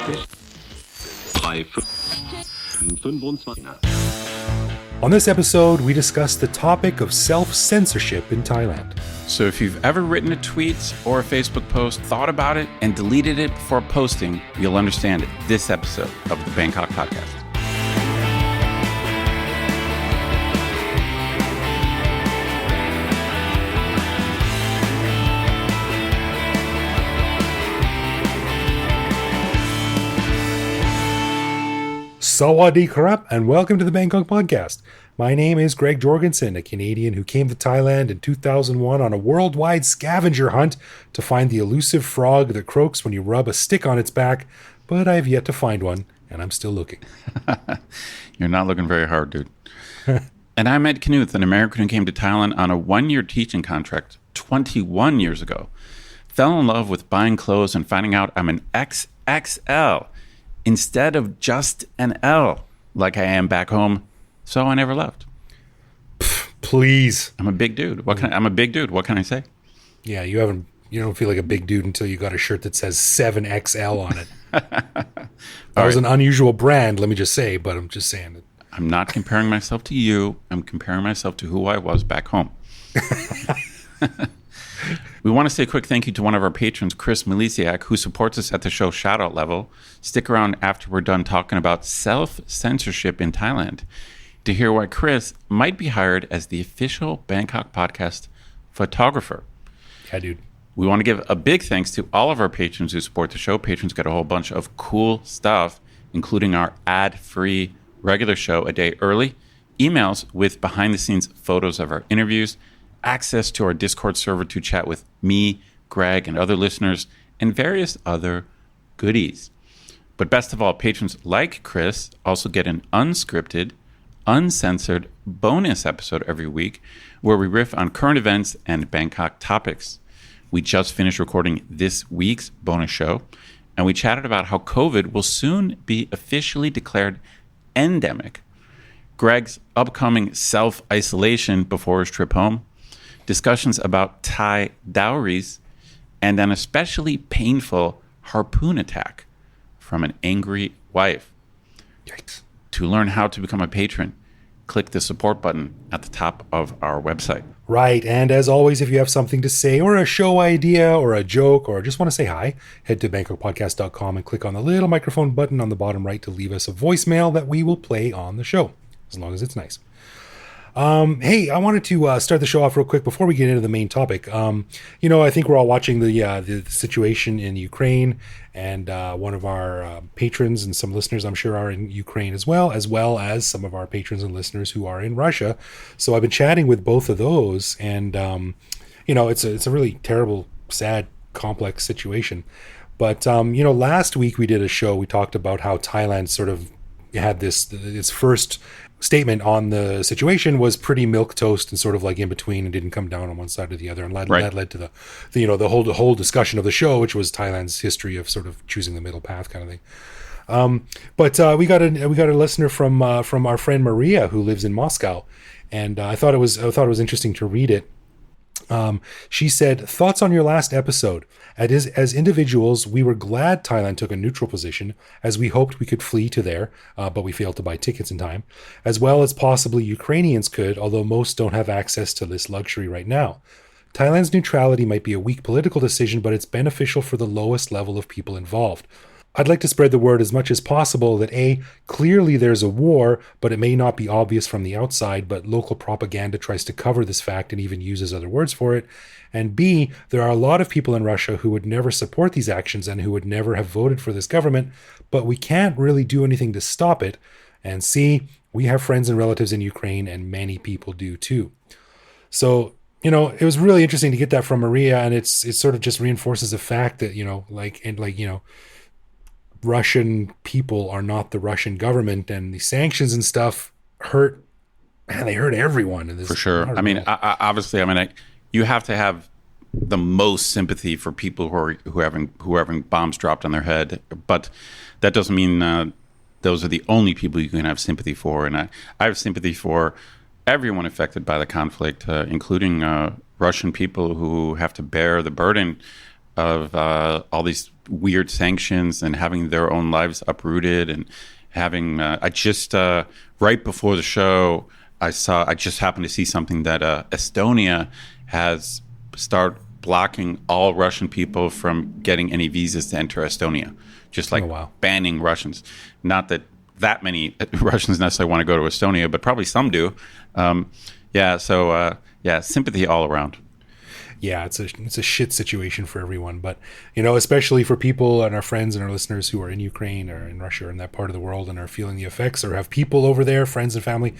On this episode, we discuss the topic of self-censorship in Thailand. So if you've ever written a tweet or a Facebook post, thought about it, and deleted it before posting, you'll understand this episode of the Bangkok Podcast. Sawadee krap, and welcome to the Bangkok Podcast. My name is Greg Jorgensen, a Canadian who came to Thailand in 2001 on a worldwide scavenger hunt to find the elusive frog that croaks when you rub a stick on its back, but I have yet to find one, and I'm still looking. You're not looking very hard, dude. And I'm Ed Knuth, an American who came to Thailand on a one-year teaching contract 21 years ago. Fell in love with buying clothes and finding out I'm an XXL instead of just an L like I am back home. So I never left. Please. I'm a big dude. I'm a big dude. What can I say? Yeah, you don't feel like a big dude until you got a shirt that says 7XL on it. That was an unusual brand, let me just say, but I'm just saying it. I'm not comparing myself to you. I'm comparing myself to who I was back home. We want to say a quick thank you to one of our patrons, Chris Milisiak, who supports us at the show shoutout level. Stick around after we're done talking about self-censorship in Thailand to hear why Chris might be hired as the official Bangkok Podcast photographer. Yeah, dude. We want to give a big thanks to all of our patrons who support the show. Patrons get a whole bunch of cool stuff, including our ad-free regular show a day early, emails with behind-the-scenes photos of our interviews, access to our Discord server to chat with me, Greg, and other listeners, and various other goodies. But best of all, patrons like Chris also get an unscripted, uncensored bonus episode every week where we riff on current events and Bangkok topics. We just finished recording this week's bonus show, and we chatted about how COVID will soon be officially declared endemic, Greg's upcoming self-isolation before his trip home, discussions about Thai dowries, and an especially painful harpoon attack from an angry wife. Yikes. To learn how to become a patron, click the support button at the top of our website. Right, and as always, if you have something to say or a show idea or a joke or just want to say hi, head to bangkokpodcast.com and click on the little microphone button on the bottom right to leave us a voicemail that we will play on the show, as long as it's nice. Hey, I wanted to start the show off real quick before we get into the main topic. I think we're all watching the situation in Ukraine, and one of our patrons and some listeners, I'm sure, are in Ukraine as well as some of our patrons and listeners who are in Russia. So I've been chatting with both of those, and it's a really terrible, sad, complex situation. But last week we did a show. We talked about how Thailand sort of had its first statement on the situation was pretty milquetoast and sort of like in between and didn't come down on one side or the other, and that led to the whole discussion of the show, which was Thailand's history of sort of choosing the middle path kind of thing. But we got a listener from our friend Maria, who lives in Moscow, and I thought it was interesting to read it. She said, "Thoughts on your last episode. As individuals, we were glad Thailand took a neutral position, as we hoped we could flee to there, but we failed to buy tickets in time, as well as possibly Ukrainians could, although most don't have access to this luxury right now. Thailand's neutrality might be a weak political decision, but it's beneficial for the lowest level of people involved. I'd like to spread the word as much as possible that A, clearly there's a war, but it may not be obvious from the outside, but local propaganda tries to cover this fact and even uses other words for it. And B, there are a lot of people in Russia who would never support these actions and who would never have voted for this government, but we can't really do anything to stop it. And C, we have friends and relatives in Ukraine, and many people do too." So, it was really interesting to get that from Maria, and it sort of just reinforces the fact that, Russian people are not the Russian government, and the sanctions and stuff hurt. Man, they hurt everyone. In this, for sure. Obviously, you have to have the most sympathy for people who are having bombs dropped on their head, but that doesn't mean those are the only people you can have sympathy for. And I have sympathy for everyone affected by the conflict, including Russian people who have to bear the burden of all these weird sanctions and having their own lives uprooted, and having I just right before the show I just happened to see something that Estonia has started blocking all Russian people from getting any visas to enter Estonia, just like banning Russians. Not that many Russians necessarily want to go to Estonia, but probably some do. Sympathy all around. Yeah, it's a shit situation for everyone, but especially for people and our friends and our listeners who are in Ukraine or in Russia or in that part of the world and are feeling the effects or have people over there, friends and family.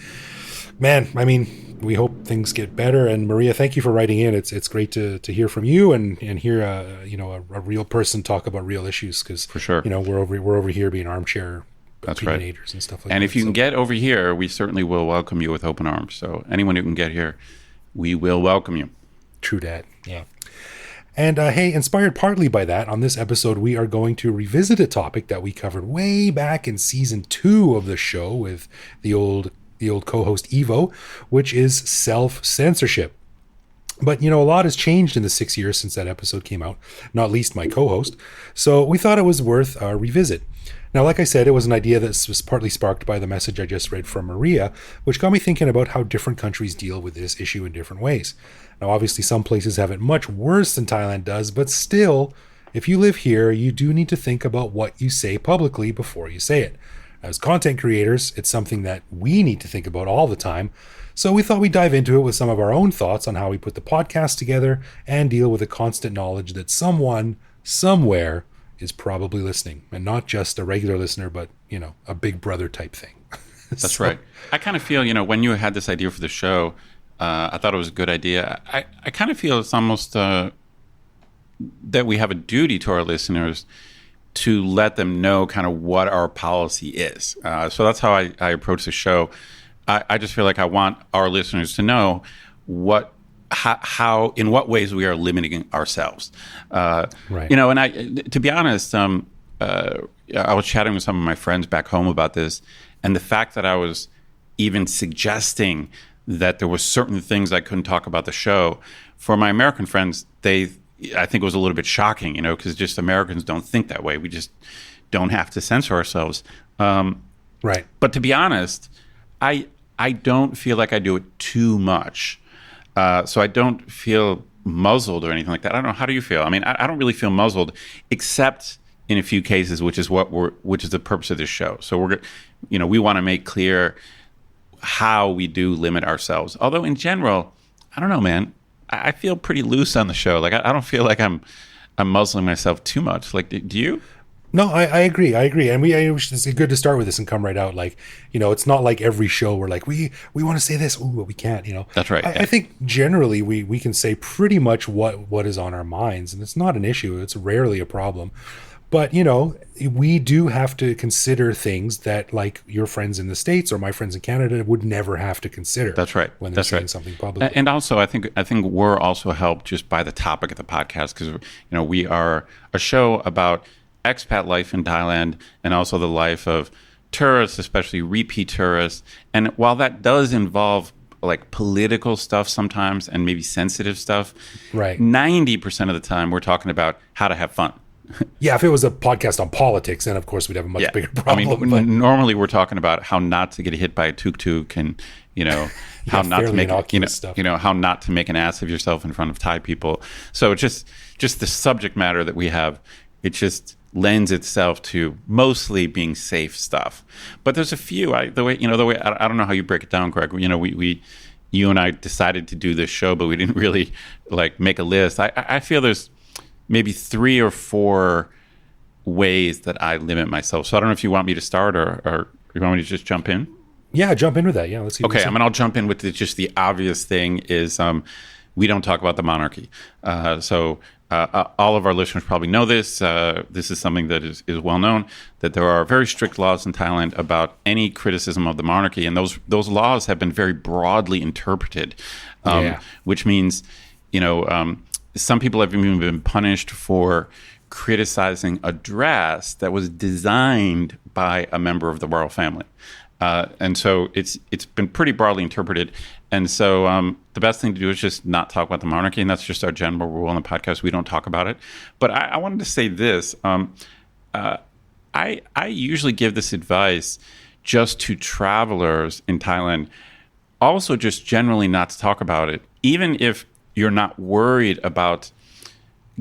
Man, I mean, we hope things get better. And Maria, thank you for writing in. It's great to hear from you and hear a real person talk about real issues, because for sure, we're over here being armchair opinionators and stuff like that. And if you can get over here, we certainly will welcome you with open arms. So anyone who can get here, we will welcome you. True dat. Yeah. And hey, inspired partly by that, on this episode, we are going to revisit a topic that we covered way back in season 2 of the show with the old co-host Evo, which is self-censorship. But, a lot has changed in the 6 years since that episode came out, not least my co-host. So we thought it was worth a revisit. Now, like I said, it was an idea that was partly sparked by the message I just read from Maria, which got me thinking about how different countries deal with this issue in different ways. Now, obviously, some places have it much worse than Thailand does, but still, if you live here, you do need to think about what you say publicly before you say it. As content creators, it's something that we need to think about all the time, so we thought we'd dive into it with some of our own thoughts on how we put the podcast together and deal with the constant knowledge that someone, somewhere, is probably listening, and not just a regular listener, but, a big brother type thing. That's right. I kind of feel, when you had this idea for the show, I thought it was a good idea. I kind of feel it's almost that we have a duty to our listeners to let them know kind of what our policy is. So that's how I approach the show. I just feel like I want our listeners to know how in what ways we are limiting ourselves. Right. And to be honest, I was chatting with some of my friends back home about this, and the fact that I was even suggesting that there were certain things I couldn't talk about the show, for my American friends, I think it was a little bit shocking, because just Americans don't think that way. We just don't have to censor ourselves. Right. But to be honest, I don't feel like I do it too much. So I don't feel muzzled or anything like that. I don't know. How do you feel? I mean, I don't really feel muzzled, except in a few cases, which is the purpose of this show. So we want to make clear how we do limit ourselves. Although in general, I don't know, man. I feel pretty loose on the show. Like I don't feel like I'm muzzling myself too much. Like, do you? No, I agree. And it's good to start with this and come right out. Like, it's not like every show we're like, we want to say this, but we can't, That's right. I think generally we can say pretty much what is on our minds, and it's not an issue. It's rarely a problem. But, we do have to consider things that, like, your friends in the States or my friends in Canada would never have to consider. That's right. When they're saying something publicly. And also, I think we're also helped just by the topic of the podcast, because, we are a show about expat life in Thailand and also the life of tourists, especially repeat tourists. And while that does involve like political stuff sometimes and maybe sensitive stuff, right, 90% of the time we're talking about how to have fun. Yeah, if it was a podcast on politics, then of course we'd have a much bigger problem. I mean, normally we're talking about how not to get hit by a tuk-tuk and, how not to make how not to make an ass of yourself in front of Thai people. So it's just the subject matter that we have, it just lends itself to mostly being safe stuff. But there's a few. I don't know how you break it down, Greg. You and I decided to do this show, but we didn't really like make a list. I feel there's maybe 3 or 4 ways that I limit myself. So I don't know if you want me to start or you want me to just jump in? Yeah, jump in with that. Yeah, let's see. Okay, I'll jump in with just the obvious thing is we don't talk about the monarchy. So all of our listeners probably know this. This is something that is well known, that there are very strict laws in Thailand about any criticism of the monarchy. And those laws have been very broadly interpreted, which means, some people have even been punished for criticizing a dress that was designed by a member of the royal family. And so it's been pretty broadly interpreted. And so the best thing to do is just not talk about the monarchy, and that's just our general rule on the podcast. We don't talk about it. But I wanted to say this. I usually give this advice just to travelers in Thailand, also just generally not to talk about it, even if you're not worried about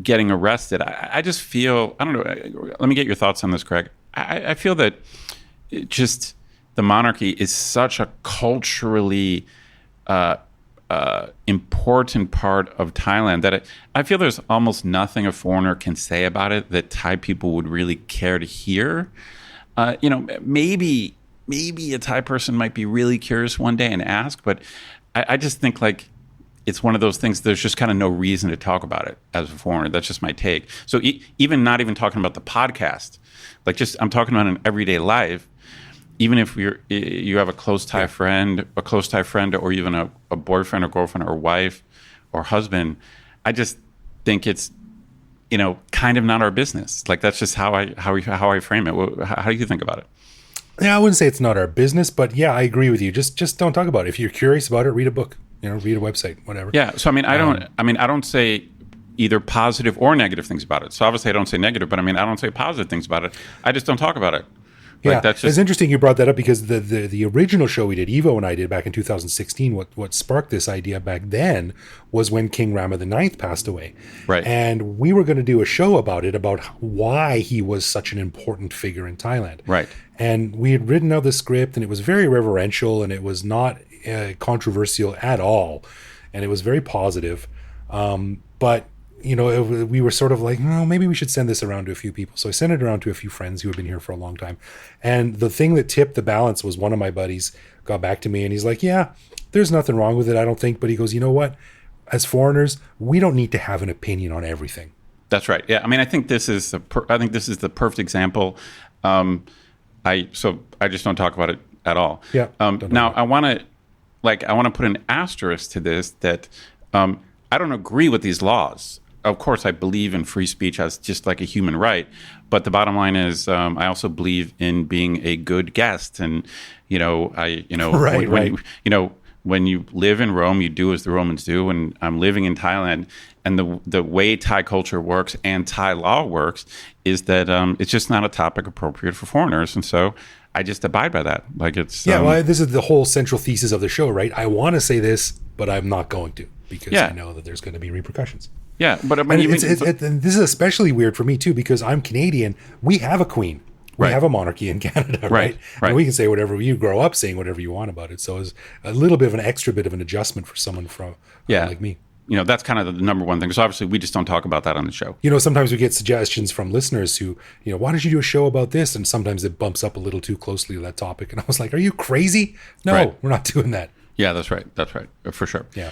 getting arrested. I just feel, I don't know, let me get your thoughts on this, Craig. I feel that just the monarchy is such a culturally important part of Thailand that I feel there's almost nothing a foreigner can say about it that Thai people would really care to hear. Maybe a Thai person might be really curious one day and ask, but I just think like it's one of those things, there's just kind of no reason to talk about it as a foreigner. That's just my take. So even not even talking about the podcast, like just I'm talking about in everyday life, even if you have a close Thai friend, or even a boyfriend or girlfriend or wife or husband, I just think it's, kind of not our business. Like that's just how I frame it. How do you think about it? Yeah, I wouldn't say it's not our business, but yeah, I agree with you. Just don't talk about it. If you're curious about it, read a book, read a website, whatever. Yeah. So I don't say either positive or negative things about it. So obviously I don't say negative, but I don't say positive things about it. I just don't talk about it. Yeah, it's interesting you brought that up because the original show we did, Evo and I did back in 2016, what sparked this idea back then was when King Rama IX passed away. Right. And we were going to do a show about why he was such an important figure in Thailand. Right. And we had written out the script, and it was very reverential, and it was not controversial at all. And it was very positive. But we were sort of like, maybe we should send this around to a few people. So I sent it around to a few friends who had been here for a long time. And the thing that tipped the balance was one of my buddies got back to me and he's like, yeah, there's nothing wrong with it, I don't think. But he goes, you know what? As foreigners, we don't need to have an opinion on everything. That's right. Yeah. I think this is the perfect example. I just don't talk about it at all. Yeah. Now I want to put an asterisk to this that I don't agree with these laws. Of course, I believe in free speech as just like a human right, but the bottom line is, I also believe in being a good guest, and when you live in Rome, you do as the Romans do, and I'm living in Thailand, and the way Thai culture works and Thai law works is that it's just not a topic appropriate for foreigners, and so I just abide by that. Like it's this is the whole central thesis of the show, right? I want to say this, but I'm not going to because I know that there's going to be repercussions. Yeah, but and this is especially weird for me too because I'm Canadian. We have a queen. We have a monarchy in Canada, right? And we can say whatever you grow up saying whatever you want about it. So it's a little bit of an extra bit of an adjustment for someone from like me. That's kind of the number one thing. So obviously we just don't talk about that on the show. Sometimes we get suggestions from listeners who, why don't you do a show about this? And sometimes it bumps up a little too closely to that topic. And I was like, are you crazy? No, we're not doing that. Yeah, that's right. That's right. For sure. Yeah.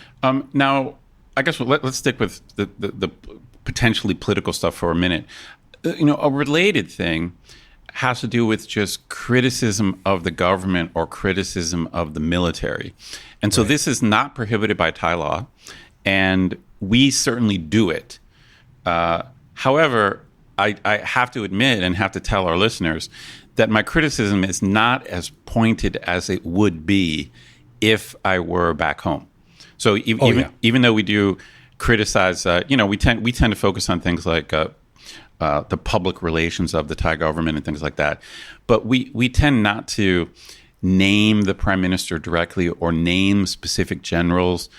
Now, I guess let's stick with the potentially political stuff for a minute. A related thing has to do with just criticism of the government or criticism of the military. And so this is not prohibited by Thai law, and we certainly do it. However, I have to admit and have to tell our listeners that my criticism is not as pointed as it would be if I were back home. So even though we do criticize, we tend to focus on things like the public relations of the Thai government and things like that. But we tend not to name the prime minister directly or name specific generals.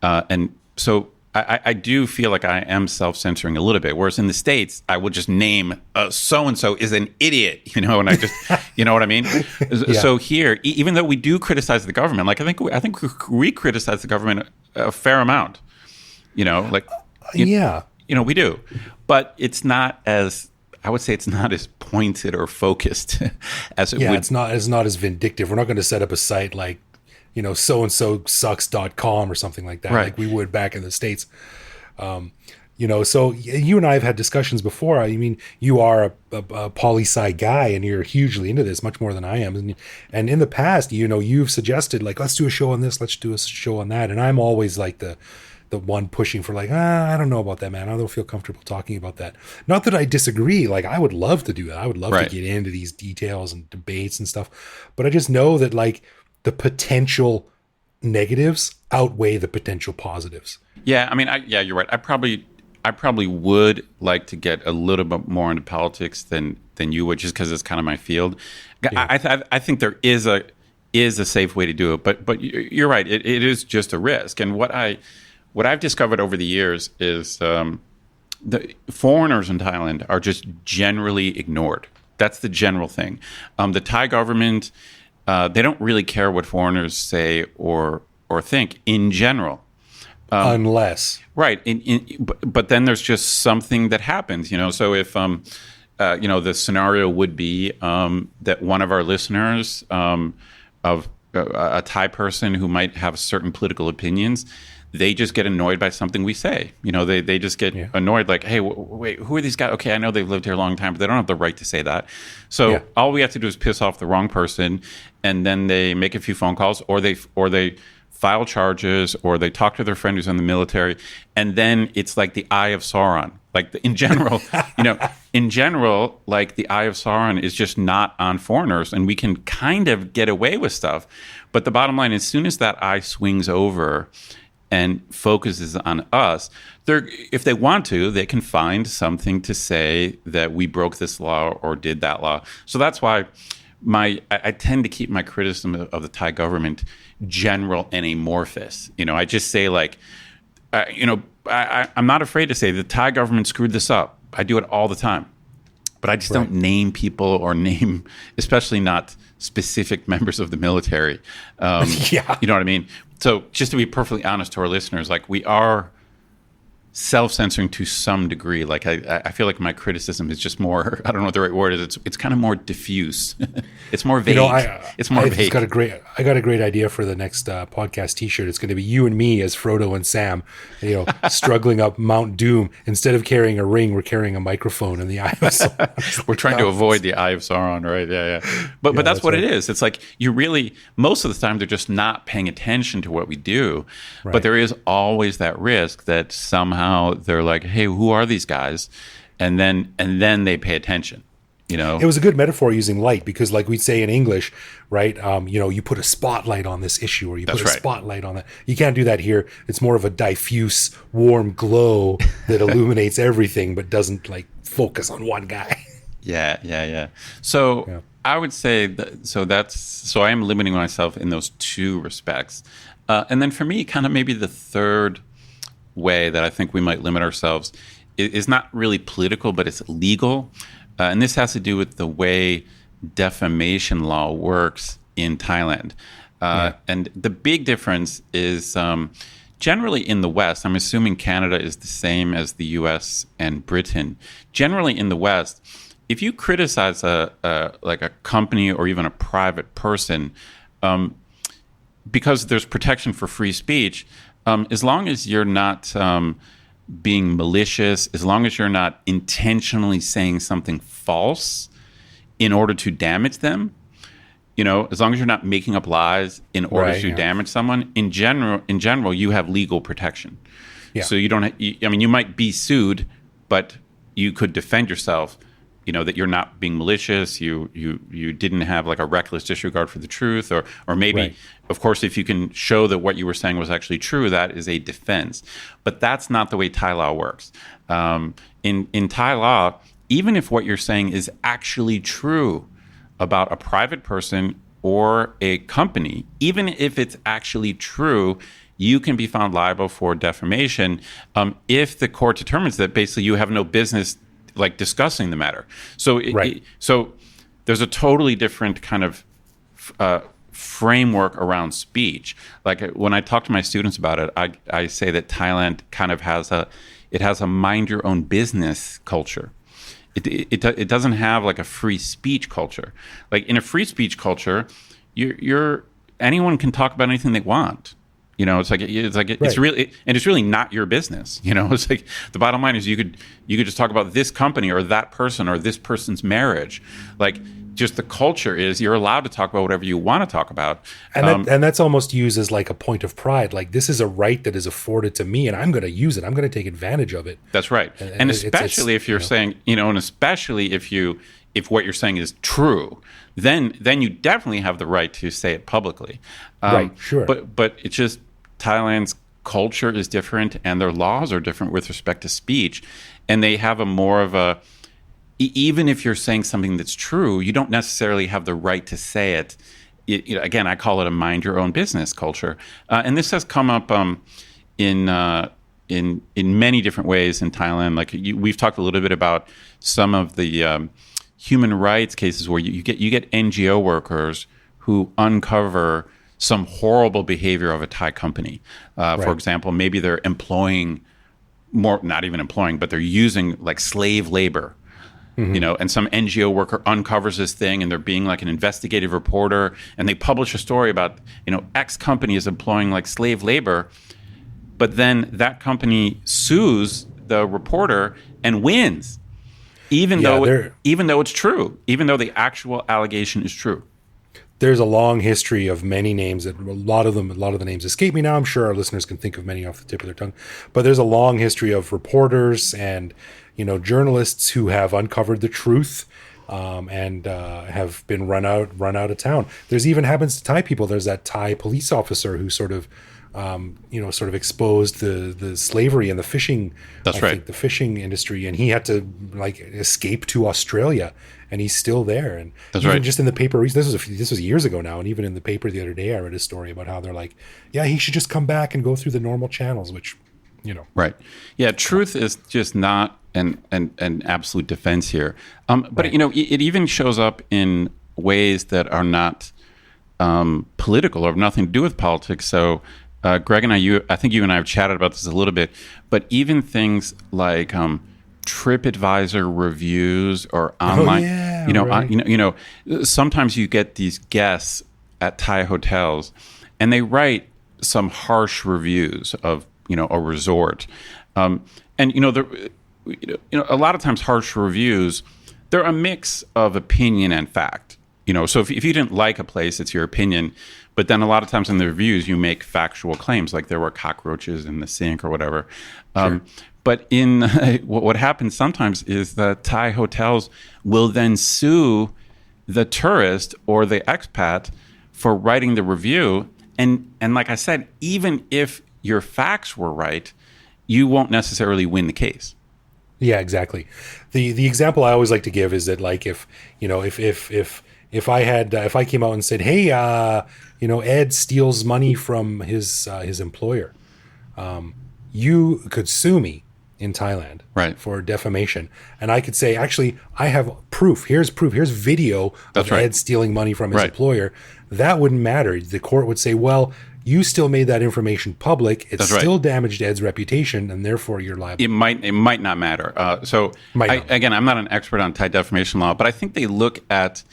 And so I do feel like I am self-censoring a little bit. Whereas in the States, I would just name so-and-so is an idiot, and I just, you know what I mean? Yeah. So here, even though we do criticize the government, like I think we criticize the government a fair amount, we do, but it's not as, I would say it's not as pointed or focused as it would. It's not as vindictive. We're not going to set up a site like, so-and-so sucks.com or something like that, like we would back in the States. So you and I have had discussions before. I mean, you are a poli-sci guy and you're hugely into this, much more than I am. And in the past, you've suggested like, let's do a show on this, let's do a show on that. And I'm always like the the one pushing for like, I don't know about that, man. I don't feel comfortable talking about that. Not that I disagree. Like, I would love to do that. I would love to get into these details and debates and stuff. But I just know that like the potential negatives outweigh the potential positives. Yeah, I mean, you're right. I probably would like to get a little bit more into politics than you would, just because it's kind of my field. Yeah. I think there is a safe way to do it, but you're right. It is just a risk. And what I've discovered over the years is the foreigners in Thailand are just generally ignored. That's the general thing. The Thai government, they don't really care what foreigners say or think in general. Unless. Right. But then there's just something that happens, So if, the scenario would be that one of our listeners of a Thai person who might have certain political opinions, they just get annoyed by something we say. They just get annoyed like, hey, wait, who are these guys? Okay, I know they've lived here a long time, but they don't have the right to say that. So all we have to do is piss off the wrong person, and then they make a few phone calls, or they file charges, or they talk to their friend who's in the military, and then it's like the Eye of Sauron. Like in general, like the Eye of Sauron is just not on foreigners, and we can kind of get away with stuff. But the bottom line, as soon as that eye swings over and focuses on us, if they want to, they can find something to say that we broke this law or did that law. So that's why I tend to keep my criticism of the Thai government general and amorphous. I just say like, I'm not afraid to say the Thai government screwed this up. I do it all the time. But I just don't name people or name, especially not specific members of the military. You know what I mean? So just to be perfectly honest to our listeners, like we are self-censoring to some degree. Like I feel like my criticism is just more, I don't know what the right word is. It's kind of more diffuse. It's more vague. It's more vague. I got a great idea for the next podcast t-shirt. It's going to be you and me as Frodo and Sam, struggling up Mount Doom. Instead of carrying a ring, we're carrying a microphone in the Eye of Sauron. We're trying to avoid the Eye of Sauron, right? Yeah. But that's what it is. It's like you really, most of the time, they're just not paying attention to what we do. Right. But there is always that risk that somehow they're like, hey, who are these guys? And then they pay attention. It was a good metaphor using light, because like we say in English, right? You put a spotlight on this issue, or you put a spotlight on that. You can't do that here. It's more of a diffuse, warm glow that illuminates everything, but doesn't like focus on one guy. Yeah. So I would say so I am limiting myself in those two respects. And then for me, kind of maybe the third way that I think we might limit ourselves is not really political, but it's legal. And this has to do with the way defamation law works in Thailand. And the big difference is generally in the West, I'm assuming Canada is the same as the US and Britain. Generally in the West, if you criticize like a company or even a private person, because there's protection for free speech, as long as you're not being malicious, as long as you're not intentionally saying something false in order to damage them, as long as you're not making up lies in order to damage someone, in general, you have legal protection. Yeah. So you don't. You might be sued, but you could defend yourself. That you're not being malicious. You didn't have like a reckless disregard for the truth, or maybe, of course, if you can show that what you were saying was actually true, that is a defense. But that's not the way Thai law works. In Thai law, even if what you're saying is actually true about a private person or a company, even if it's actually true, you can be found liable for defamation if the court determines that basically you have no business like discussing the matter. So so there's a totally different kind of framework around speech. Like when I talk to my students about it, I say that Thailand kind of has a mind your own business culture. It doesn't have like a free speech culture. Like in a free speech culture, anyone can talk about anything they want. It's really not your business. It's like the bottom line is you could just talk about this company or that person or this person's marriage. Like just the culture is you're allowed to talk about whatever you want to talk about. And that's almost used as like a point of pride. Like, this is a right that is afforded to me, and I'm going to use it. I'm going to take advantage of it. That's right. And especially if you're saying, and especially if what you're saying is true, then you definitely have the right to say it publicly. Right, sure. But it's just Thailand's culture is different and their laws are different with respect to speech. And they have a more of a, even if you're saying something that's true, you don't necessarily have the right to say it. Again, I call it a mind your own business culture. And this has come up in many different ways in Thailand. Like we've talked a little bit about some of the human rights cases where you get NGO workers who uncover some horrible behavior of a Thai company. For example, maybe they're not even employing, but they're using like slave labor. And some NGO worker uncovers this thing and they're being like an investigative reporter and they publish a story about, X company is employing like slave labor, but then that company sues the reporter and wins, even though it's true, even though the actual allegation is true. There's a long history of many names that a lot of the names escape me now. I'm sure our listeners can think of many off the tip of their tongue, but there's a long history of reporters and journalists who have uncovered the truth and have been run out of town. There's even happens to Thai people. There's that Thai police officer who sort of exposed the slavery and the fishing. That's right. The fishing industry, and he had to escape to Australia, and he's still there. And that's even right. Just in the paper, this was years ago now, and even in the paper the other day, I read a story about how they're like, yeah, he should just come back and go through the normal channels, which, Right. Yeah. Truth is just not an absolute defense here. But it even shows up in ways that are not political or have nothing to do with politics. So Greg and I think you and I have chatted about this a little bit, but even things like TripAdvisor reviews or online, sometimes you get these guests at Thai hotels and they write some harsh reviews of, a resort. A lot of times harsh reviews, they're a mix of opinion and fact. So if you didn't like a place, it's your opinion. But then a lot of times in the reviews, you make factual claims, like there were cockroaches in the sink or whatever. Sure. But in what happens sometimes is that Thai hotels will then sue the tourist or the expat for writing the review. And like I said, even if your facts were right, you won't necessarily win the case. Yeah, exactly. The example I always like to give is that, like, if I came out and said, hey, Ed steals money from his employer, you could sue me in Thailand, right, for defamation, and I could say, actually, I have proof. Here's video of Ed stealing money from his employer. That wouldn't matter. The court would say, well, you still made that information public. It's still damaged Ed's reputation, and therefore you're liable. It might not matter. Again, I'm not an expert on Thai defamation law, but I think they look at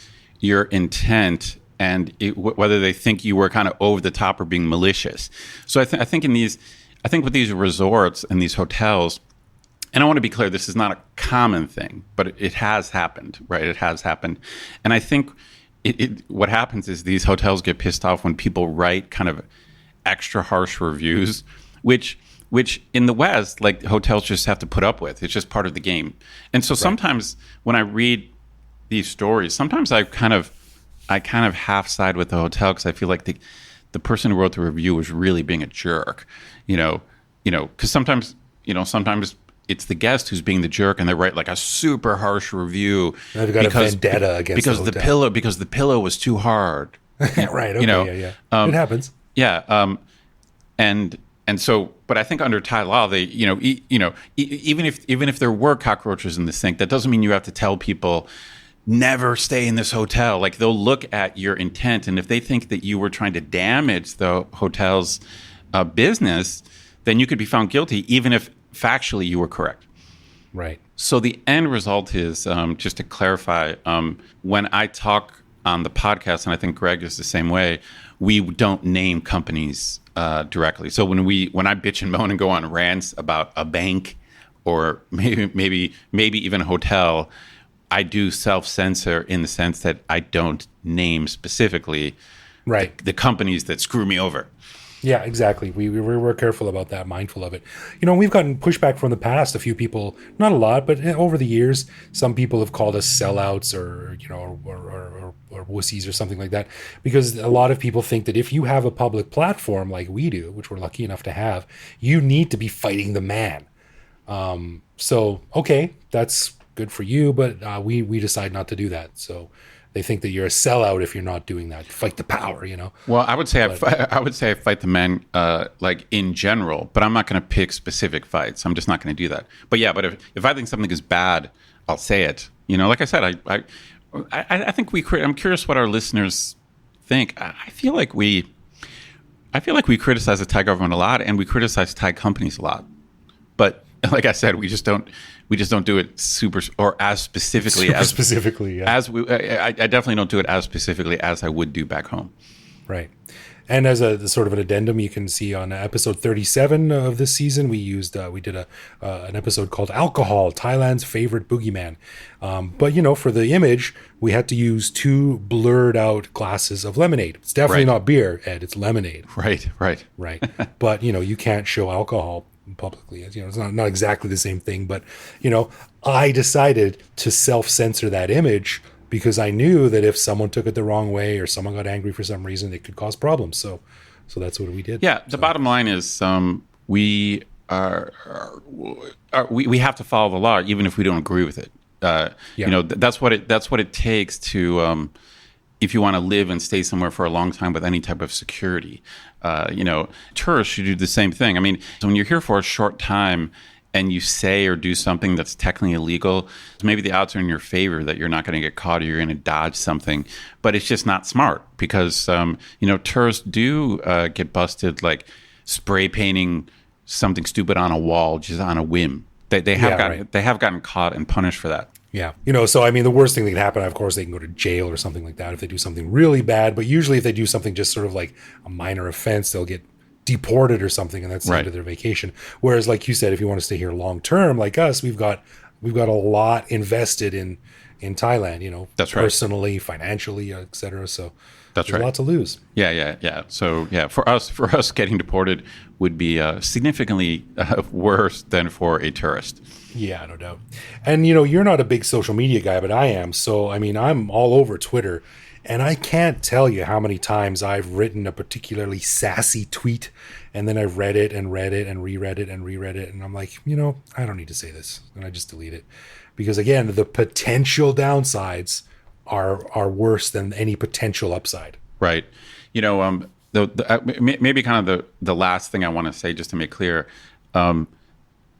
your intent and whether they think you were kind of over the top or being malicious. So I think with these resorts and these hotels, and I want to be clear, this is not a common thing, but it has happened, right? It has happened, and I think what happens is these hotels get pissed off when people write kind of extra harsh reviews, which in the West, like, hotels just have to put up with. It's just part of the game. And so sometimes when I read these stories, sometimes I kind of half side with the hotel because I feel like the person who wrote the review was really being a jerk, because sometimes it's the guest who's being the jerk, and they write like a super harsh review. They've got a vendetta against the pillow was too hard. Right. Okay. Yeah. It happens. Yeah. And so, but I think under Thai law, they, even if there were cockroaches in the sink, that doesn't mean you have to tell people never stay in this hotel. Like, they'll look at your intent, and if they think that you were trying to damage the hotel's business, then you could be found guilty, even if factually you were correct. Right. So the end result is, just to clarify, when I talk on the podcast, and I think Greg is the same way, we don't name companies directly. So when I bitch and moan and go on rants about a bank or maybe even a hotel, I do self-censor in the sense that I don't name specifically the companies that screw me over. Yeah, exactly. We're careful about that, mindful of it. You know, we've gotten pushback from the past. A few people, not a lot, but over the years, some people have called us sellouts or wussies or something like that, because a lot of people think that if you have a public platform like we do, which we're lucky enough to have, you need to be fighting the man. So, okay, that's good for you, but we decide not to do that. So they think that you're a sellout if you're not doing that. Fight the power, you know. Well, I would say I fight the men like in general, but I'm not going to pick specific fights. I'm just not going to do that. But yeah, but if I think something is bad, I'll say it. You know, like I said, I think I'm curious what our listeners think. I feel like we criticize the Thai government a lot, and we criticize Thai companies a lot. But like I said, we just don't do it as specifically. Yeah. I definitely don't do it as specifically as I would do back home. Right. And as a sort of an addendum, you can see on episode 37 of this season, we did an episode called Alcohol, Thailand's Favorite Boogeyman. But, you know, for the image, we had to use 2 blurred out glasses of lemonade. It's definitely not beer, Ed. It's lemonade. Right. But, you know, you can't show alcohol publicly. You know, it's not exactly the same thing. But, you know, I decided to self-censor that image because I knew that if someone took it the wrong way or someone got angry for some reason, it could cause problems. So that's what we did. Yeah, the bottom line is we have to follow the law even if we don't agree with it. You know, that's what it takes to if you want to live and stay somewhere for a long time with any type of security. You know, tourists should do the same thing. I mean, when you're here for a short time and you say or do something that's technically illegal, maybe the odds are in your favor that you're not going to get caught or you're going to dodge something. But it's just not smart because, you know, tourists do get busted like spray painting something stupid on a wall just on a whim. They have gotten caught and punished for that. Yeah. You know, so I mean, the worst thing that can happen, of course, they can go to jail or something like that if they do something really bad. But usually if they do something just sort of like a minor offense, they'll get deported or something, and that's the end of their vacation. Whereas, like you said, if you want to stay here long term, like us, we've got a lot invested in Thailand, you know, that's personally, financially, etc. So that's there's a lot to lose. Yeah. So yeah, for us getting deported would be significantly worse than for a tourist. Yeah, no doubt. And you know, you're not a big social media guy, but I am. So I mean, I'm all over Twitter. And I can't tell you how many times I've written a particularly sassy tweet and then I've read it and read it and reread it and reread it. And I'm like, you know, I don't need to say this. And I just delete it. Because again, the potential downsides are worse than any potential upside. Right. You know, maybe kind of the last thing I want to say just to make clear, at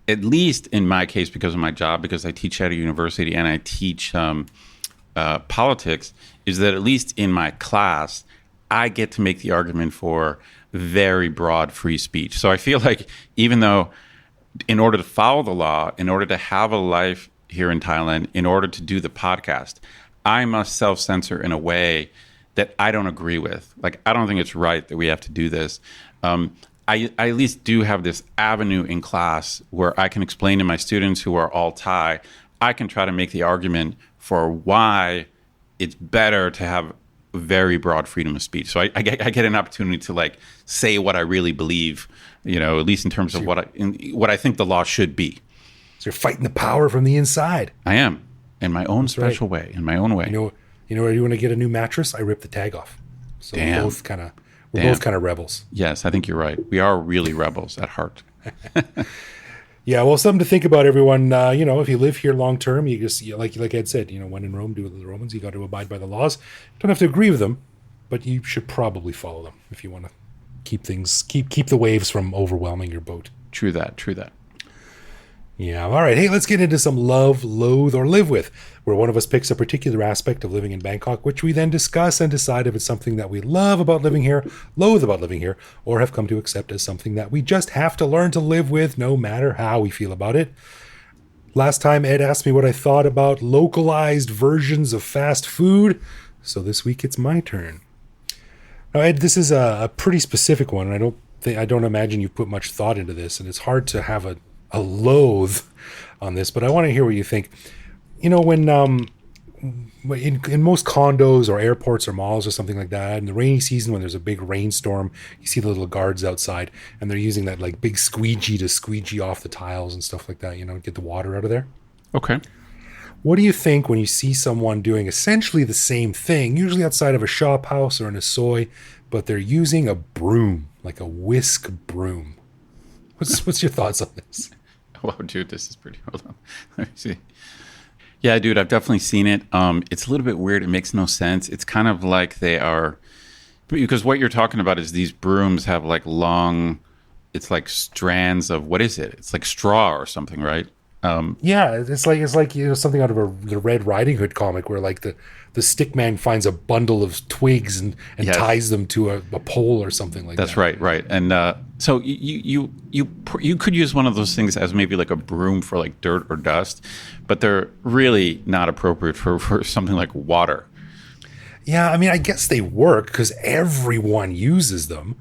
least in my case, because of my job, because I teach at a university and I teach politics, is that at least in my class, I get to make the argument for very broad free speech. So I feel like even though in order to follow the law, in order to have a life here in Thailand, in order to do the podcast, I must self-censor in a way that I don't agree with. Like, I don't think it's right that we have to do this. I at least do have this avenue in class where I can explain to my students who are all Thai, I can try to make the argument for why it's better to have very broad freedom of speech. So I get an opportunity to like say what I really believe, you know, at least in terms of what I think the law should be. So you're fighting the power from the inside. I am, in my own special way, in my own way. You know, when to get a new mattress, I rip the tag off. So we're both kind of rebels. Yes, I think you're right. We are really rebels at heart. Yeah, well, something to think about, everyone. You know, if you live here long term, you just, like Ed said, you know, when in Rome, do with the Romans. You got to abide by the laws. You don't have to agree with them, but you should probably follow them if you want to keep the waves from overwhelming your boat. True that. Yeah, all right. Hey, let's get into some love, loathe, or live with, where one of us picks a particular aspect of living in Bangkok, which we then discuss and decide if it's something that we love about living here, loathe about living here, or have come to accept as something that we just have to learn to live with no matter how we feel about it. Last time, Ed asked me what I thought about localized versions of fast food, so this week it's my turn. Now, Ed, this is a pretty specific one, and I don't imagine you've put much thought into this, and it's hard to have a loathe on this, but I want to hear what you think. You know, when in most condos or airports or malls or something like that, in the rainy season when there's a big rainstorm, you see the little guards outside, and they're using that like big squeegee to squeegee off the tiles and stuff like that, get the water out of there. Okay. What do you think when you see someone doing essentially the same thing, usually outside of a shop house or in a soy, but they're using a broom, like a whisk broom? What's your thoughts on this? Wow, dude, this is pretty. Hold on. Let me see. Yeah, dude, I've definitely seen it. It's a little bit weird. It makes no sense. It's kind of like they are, because what you're talking about is these brooms have like long, it's like strands of, what is it? It's like straw or something, right? Yeah, it's like something out of the Red Riding Hood comic where like the stick man finds a bundle of twigs and yes, ties them to a pole or something like that. That's right. And so you could use one of those things as maybe like a broom for like dirt or dust, but they're really not appropriate for something like water. Yeah, I mean, I guess they work because everyone uses them,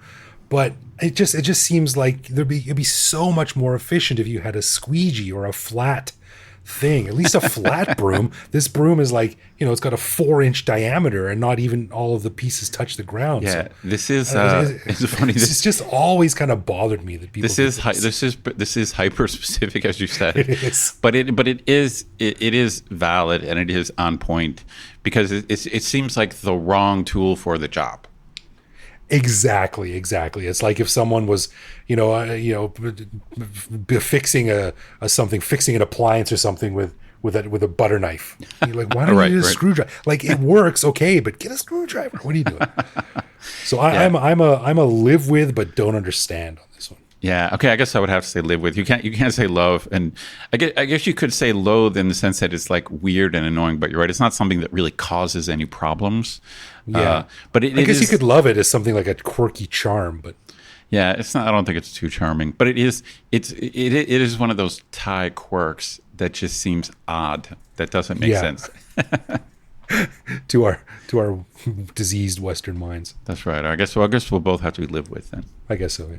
but it just seems like it'd be so much more efficient if you had a squeegee or a flat thing, at least a flat broom. This broom is like, it's got a 4-inch diameter and not even all of the pieces touch the ground. Yeah, so, this is it's funny. It's just always kind of bothered me that people. This is hyper specific, as you said. It is, but it is valid and it is on point because it seems like the wrong tool for the job. Exactly. It's like if someone was, fixing fixing an appliance or something with a butter knife. You're like, why don't you use a screwdriver? Like, it works, okay, but get a screwdriver. What are you doing? So I'm a live with but don't understand on this one. Yeah. Okay. I guess I would have to say live with. You can't say love, and I guess you could say loathe in the sense that it's like weird and annoying. But you're right. It's not something that really causes any problems. Yeah. But I guess you could love it as something like a quirky charm, but yeah, it's not. I don't think it's too charming. But it is one of those Thai quirks that just seems odd. That doesn't make sense. to our diseased Western minds. That's right. I guess we'll both have to live with then. I guess so. Yeah.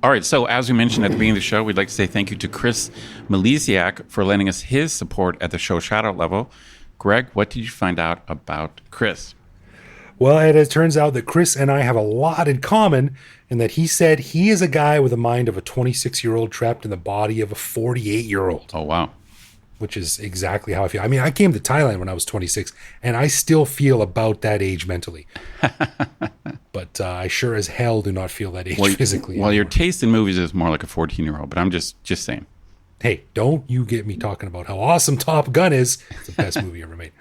All right, so as we mentioned at the beginning of the show, we'd like to say thank you to Chris Malesiak for lending us his support at the show shout-out level. Greg, what did you find out about Chris? Well, it turns out that Chris and I have a lot in common in that he said he is a guy with a mind of a 26-year-old trapped in the body of a 48-year-old. Oh, wow. Which is exactly how I feel. I mean, I came to Thailand when I was 26, and I still feel about that age mentally. But I sure as hell do not feel that age physically. Well, your taste in movies is more like a 14-year-old, but I'm just saying. Hey, don't you get me talking about how awesome Top Gun is. It's the best movie ever made.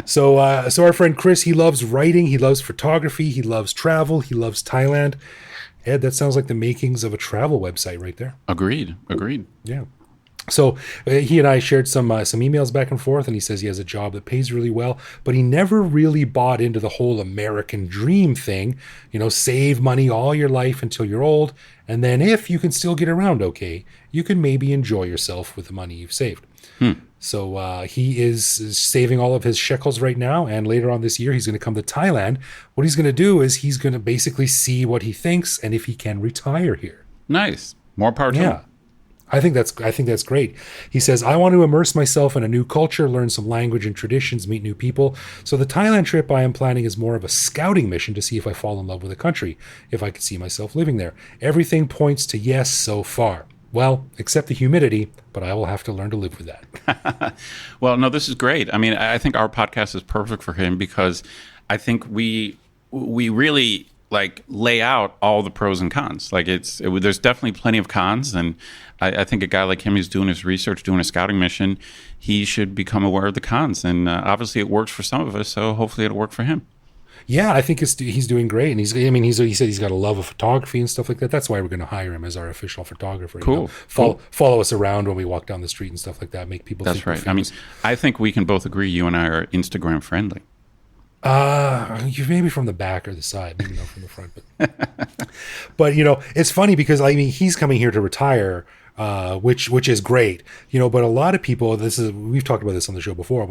So our friend Chris, he loves writing, he loves photography, he loves travel, he loves Thailand. Ed, that sounds like the makings of a travel website right there. Agreed. Yeah. So he and I shared some emails back and forth, and he says he has a job that pays really well, but he never really bought into the whole American dream thing. Save money all your life until you're old, and then if you can still get around okay, you can maybe enjoy yourself with the money you've saved. So he is saving all of his shekels right now, and later on this year, he's going to come to Thailand. What he's going to do is he's going to basically see what he thinks and if he can retire here. Nice. More power to him. I think that's great. He says, I want to immerse myself in a new culture, learn some language and traditions, meet new people. So the Thailand trip I am planning is more of a scouting mission to see if I fall in love with the country, if I could see myself living there. Everything points to yes so far. Well, except the humidity, but I will have to learn to live with that. Well, no, this is great. I mean, I think our podcast is perfect for him because I think we really like lay out all the pros and cons. Like there's definitely plenty of cons, and I think a guy like him who's doing his research, doing a scouting mission, he should become aware of the cons. And obviously, it works for some of us, so hopefully, it'll work for him. Yeah, I think he's doing great, and he said he's got a love of photography and stuff like that. That's why we're going to hire him as our official photographer. Cool. Follow us around when we walk down the street and stuff like that. Make people. That's right. I mean, I think we can both agree. You and I are Instagram friendly. Maybe from the back or the side, maybe not from the front, but it's funny because he's coming here to retire. which is great, but a lot of people, we've talked about this on the show before,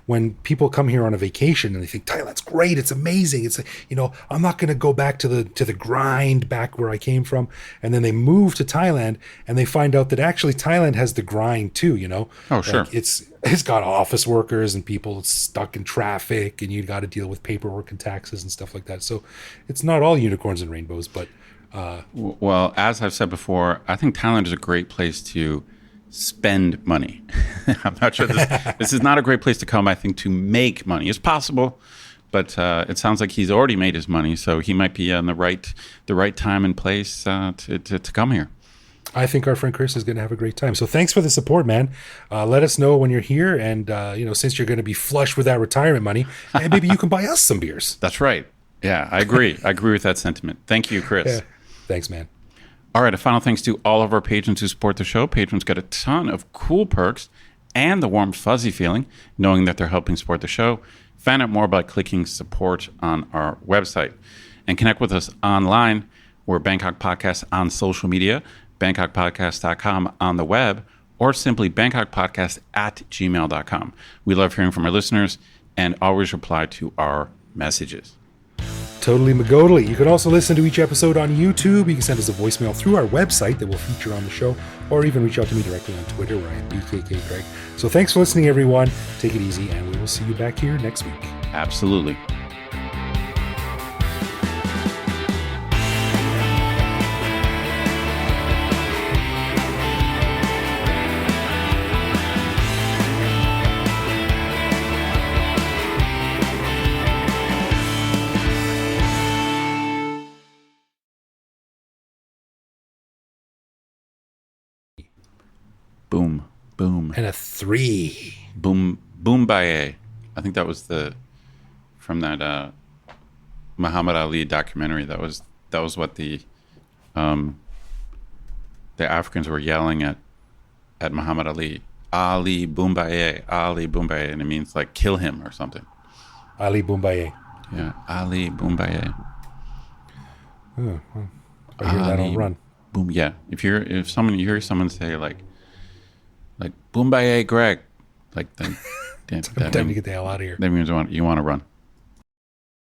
when people come here on a vacation and they think Thailand's great, it's amazing, I'm not going to go back to the grind back where I came from, and then they move to Thailand and they find out that actually Thailand has the grind too. Oh, sure. It's got office workers and people stuck in traffic, and you got to deal with paperwork and taxes and stuff like that. So it's not all unicorns and rainbows, but well, as I've said before, I think Thailand is a great place to spend money. I'm not sure this is not a great place to come, I think, to make money. It's possible, but it sounds like he's already made his money, so he might be on the right time and place to come here. I think our friend Chris is going to have a great time. So thanks for the support, man. Let us know when you're here, and since you're going to be flush with that retirement money, maybe you can buy us some beers. That's right. Yeah, I agree. I agree with that sentiment. Thank you, Chris. Yeah. Thanks, man. All right, a final thanks to all of our patrons who support the show. Patrons get a ton of cool perks and the warm, fuzzy feeling knowing that they're helping support the show. Find out more by clicking support on our website. And connect with us online. We're Bangkok Podcast on social media, bangkokpodcast.com on the web, or simply bangkokpodcast@gmail.com. We love hearing from our listeners and always reply to our messages. Totally Magodally. You can also listen to each episode on YouTube. You can send us a voicemail through our website that we'll feature on the show, or even reach out to me directly on Twitter where I am BKKGreg. So thanks for listening, everyone. Take it easy, and we will see you back here next week. Absolutely. Boom, boom. And a 3. Boom, boom baye. I think that was from that Muhammad Ali documentary. That was what the Africans were yelling at Muhammad Ali. Ali Boombaye, Ali Boombaye, and it means like kill him or something. Ali Boombaye. Yeah, Ali Boombaye. Oh, well, I hear that on Run. Boom, yeah. If you hear someone say like Boombaye Greg, like then Time to get the hell out of here. That means you want to run.